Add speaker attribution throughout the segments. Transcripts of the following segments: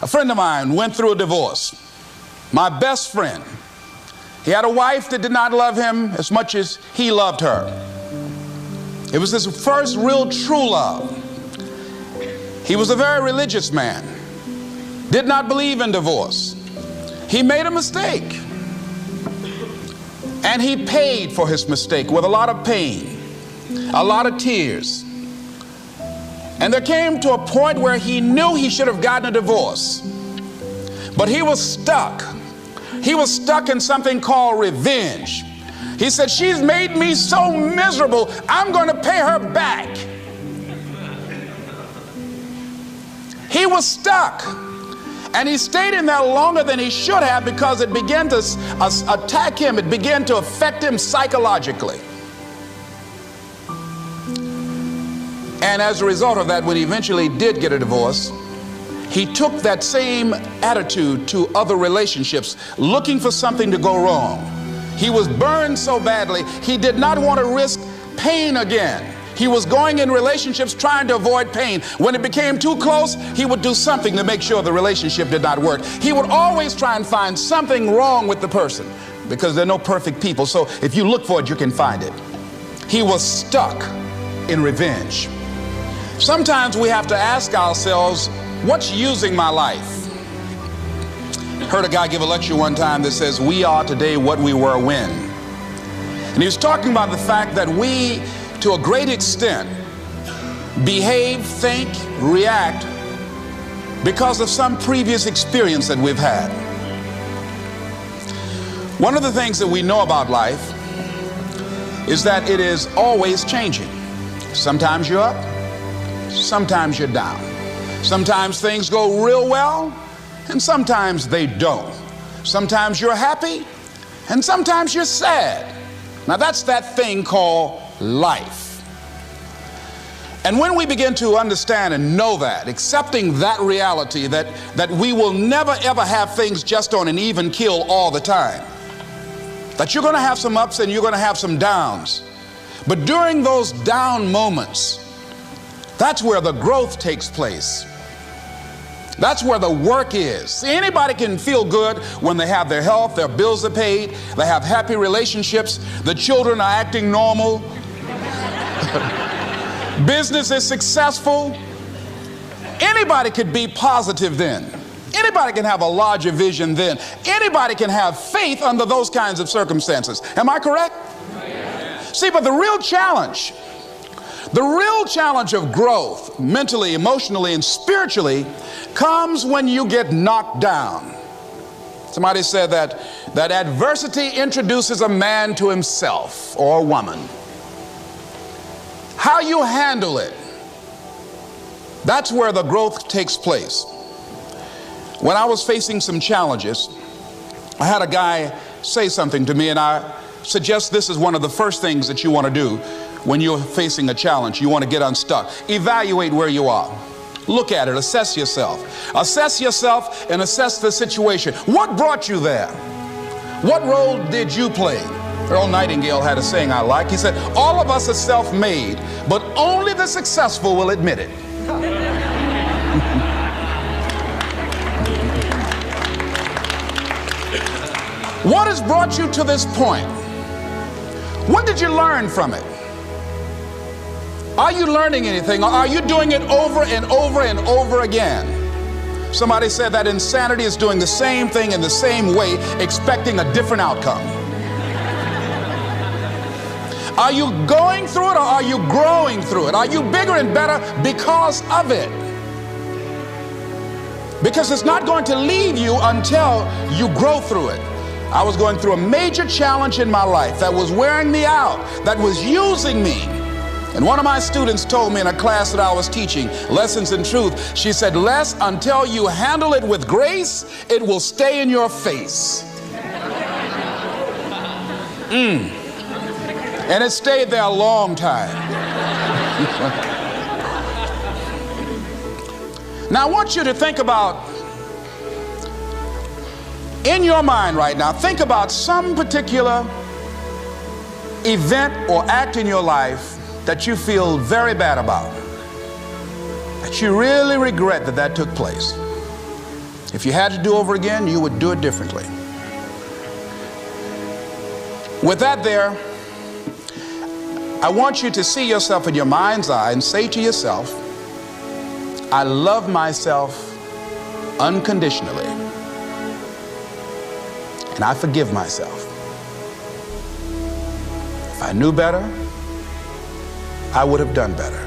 Speaker 1: A friend of mine went through a divorce. My best friend. He had a wife that did not love him as much as he loved her. It was his first real true love. He was a very religious man. Did not believe in divorce. He made a mistake. And he paid for his mistake with a lot of pain, a lot of tears. And there came to a point where he knew he should have gotten a divorce. But he was stuck. He was stuck in something called revenge. He said, she's made me so miserable, I'm going to pay her back. He was stuck. And he stayed in there longer than he should have because it began to attack him. It began to affect him psychologically. And as a result of that, when he eventually did get a divorce, he took that same attitude to other relationships, looking for something to go wrong. He was burned so badly, he did not want to risk pain again. He was going in relationships trying to avoid pain. When it became too close, he would do something to make sure the relationship did not work. He would always try and find something wrong with the person because there are no perfect people. So if you look for it, you can find it. He was stuck in revenge. Sometimes we have to ask ourselves, what's using my life? Heard a guy give a lecture one time that says, we are today what we were when. And he was talking about the fact that we, to a great extent, behave, think, react because of some previous experience that we've had. One of the things that we know about life is that it is always changing. Sometimes you're up, sometimes you're down. Sometimes things go real well, and sometimes they don't. Sometimes you're happy, and sometimes you're sad. Now that's that thing called life. And when we begin to understand and know that, accepting that reality that we will never ever have things just on an even keel all the time, that you're going to have some ups and you're going to have some downs, but during those down moments, that's where the growth takes place. That's where the work is. See, anybody can feel good when they have their health, their bills are paid, they have happy relationships, the children are acting normal, business is successful. Anybody could be positive then. Anybody can have a larger vision then. Anybody can have faith under those kinds of circumstances. Am I correct? Yes. See, but the real challenge of growth, mentally, emotionally, and spiritually, comes when you get knocked down. Somebody said that adversity introduces a man to himself or a woman. How you handle it, that's where the growth takes place. When I was facing some challenges, I had a guy say something to me, and I suggest this is one of the first things that you want to do when you're facing a challenge. You want to get unstuck. Evaluate where you are. Look at it. Assess yourself. Assess yourself and assess the situation. What brought you there? What role did you play? Earl Nightingale had a saying I like. He said, all of us are self-made, but only the successful will admit it. What has brought you to this point? What did you learn from it? Are you learning anything, or are you doing it over and over and over again? Somebody said that insanity is doing the same thing in the same way, expecting a different outcome. Are you going through it, or are you growing through it? Are you bigger and better because of it? Because it's not going to leave you until you grow through it. I was going through a major challenge in my life that was wearing me out, that was using me. And one of my students told me in a class that I was teaching, Lessons in Truth, she said, Les, until you handle it with grace, it will stay in your face. And it stayed there a long time. Now I want you to think about, in your mind right now, think about some particular event or act in your life that you feel very bad about, that you really regret that took place. If you had to do over again, you would do it differently. With that there, I want you to see yourself in your mind's eye and say to yourself, I love myself unconditionally, and I forgive myself. If I knew better, I would have done better.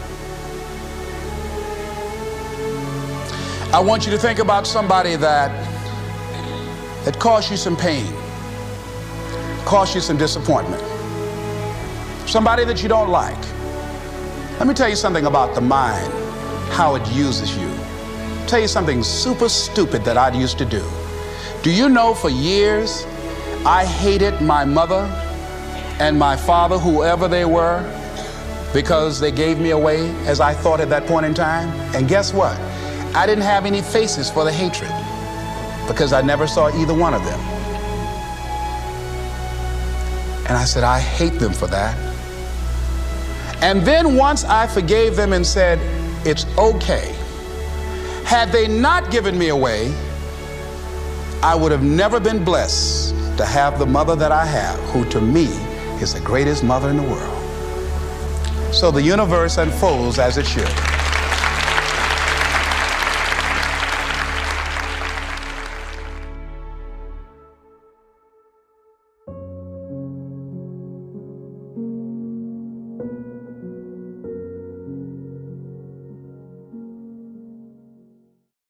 Speaker 1: I want you to think about somebody that caused you some pain, caused you some disappointment, somebody that you don't like. Let me tell you something about the mind, how it uses you. Tell you something super stupid that I used to do. Do you know for years I hated my mother and my father, whoever they were, because they gave me away as I thought at that point in time? And guess what? I didn't have any faces for the hatred because I never saw either one of them. And I said, I hate them for that. And then once I forgave them and said, it's okay, had they not given me away, I would have never been blessed to have the mother that I have, who to me is the greatest mother in the world. So the universe unfolds as it should.